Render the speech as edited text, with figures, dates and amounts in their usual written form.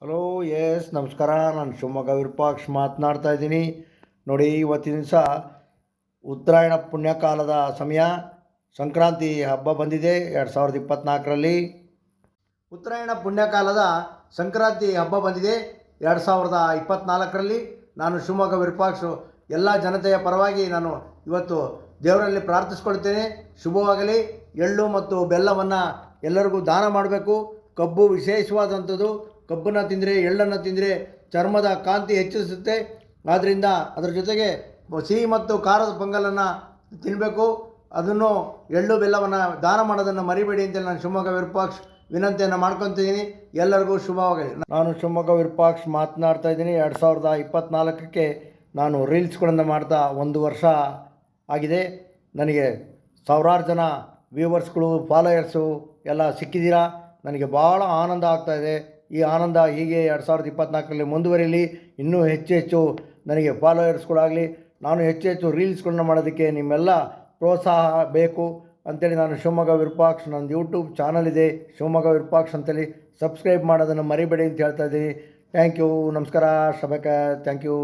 Hello, S ನಮಸ್ಕಾರ. ನಾನು ಶಿವಮೊಗ್ಗ ವಿರೂಪಾಕ್ಷ ಮಾತನಾಡ್ತಾ ಇದ್ದೀನಿ. ನೋಡಿ, ಇವತ್ತಿನ ದಿವಸ ಉತ್ತರಾಯಣ ಪುಣ್ಯಕಾಲದ ಸಮಯ. ಸಂಕ್ರಾಂತಿ ಹಬ್ಬ ಬಂದಿದೆ 2024ರಲ್ಲಿ. ಉತ್ತರಾಯಣ ಪುಣ್ಯಕಾಲದ ಸಂಕ್ರಾಂತಿ ಹಬ್ಬ ಬಂದಿದೆ 2024ರಲ್ಲಿ. ನಾನು ಶಿವಮೊಗ್ಗ ವಿರೂಪಾಕ್ಷ ಎಲ್ಲ ಜನತೆಯ ಪರವಾಗಿ ನಾನು ಇವತ್ತು ದೇವರಲ್ಲಿ ಪ್ರಾರ್ಥಿಸ್ಕೊಳ್ತೇನೆ, ಶುಭವಾಗಲಿ. ಎಳ್ಳು ಮತ್ತು ಬೆಲ್ಲವನ್ನು ಎಲ್ಲರಿಗೂ ದಾನ ಮಾಡಬೇಕು. ಕಬ್ಬು ವಿಶೇಷವಾದಂಥದ್ದು. ಕಬ್ಬನ್ನು ತಿಂದರೆ, ಎಳ್ಳನ್ನು ತಿಂದರೆ ಚರ್ಮದ ಕಾಂತಿ ಹೆಚ್ಚಿಸುತ್ತೆ. ಆದ್ದರಿಂದ ಅದರ ಜೊತೆಗೆ ಸಿಹಿ ಮತ್ತು ಖಾರದ ಪೊಂಗಲನ್ನು ತಿನ್ನಬೇಕು. ಅದನ್ನು ಎಳ್ಳು ಬೆಲ್ಲವನ್ನು ದಾನ ಮಾಡೋದನ್ನು ಮರಿಬೇಡಿ ಅಂತೇಳಿ ನಾನು ಶಿವಮೊಗ್ಗ ವಿರೂಪಾಕ್ಷ ವಿನಂತಿಯನ್ನು ಮಾಡ್ಕೊತಿದ್ದೀನಿ. ಎಲ್ಲರಿಗೂ ಶುಭವಾಗಲಿ. ನಾನು ಶಿವಮೊಗ್ಗ ವಿರೂಪಾಕ್ಷ ಮಾತನಾಡ್ತಾ ಇದ್ದೀನಿ. 2024ಕ್ಕೆ ನಾನು ರೀಲ್ಸ್ಗಳನ್ನು ಮಾಡ್ತಾ 1 ವರ್ಷ ಆಗಿದೆ. ನನಗೆ ಸಾವಿರಾರು ಜನ ವ್ಯೂವರ್ಸ್ಗಳು, ಫಾಲೋಯರ್ಸು ಎಲ್ಲ ಸಿಕ್ಕಿದ್ದೀರಾ. ನನಗೆ ಭಾಳ ಆನಂದ ಆಗ್ತಾಯಿದೆ. ಈ ಆನಂದ ಹೀಗೆ 2024ರಲ್ಲಿ ಮುಂದುವರಿಯಲಿ. ಇನ್ನೂ ಹೆಚ್ಚು ಹೆಚ್ಚು ನನಗೆ ಫಾಲೋಯರ್ಸ್ಗಳಾಗಲಿ. ನಾನು ಹೆಚ್ಚು ಹೆಚ್ಚು ರೀಲ್ಸ್ಗಳನ್ನ ಮಾಡೋದಕ್ಕೆ ನಿಮ್ಮೆಲ್ಲ ಪ್ರೋತ್ಸಾಹ ಬೇಕು ಅಂಥೇಳಿ ನಾನು ಶಿವಮೊಗ್ಗ ವಿರೂಪಾಕ್ಷ, ನನ್ನ ಯೂಟ್ಯೂಬ್ ಚಾನಲ್ ಇದೆ ಶಿವಮೊಗ್ಗ ವಿರೂಪಾಕ್ಷ ಅಂತೇಳಿ. ಸಬ್ಸ್ಕ್ರೈಬ್ ಮಾಡೋದನ್ನು ಮರಿಬೇಡಿ ಅಂತ ಹೇಳ್ತಾ ಇದ್ದೀನಿ. Thank you. ನಮಸ್ಕಾರ. ಶಬಕ. Thank you.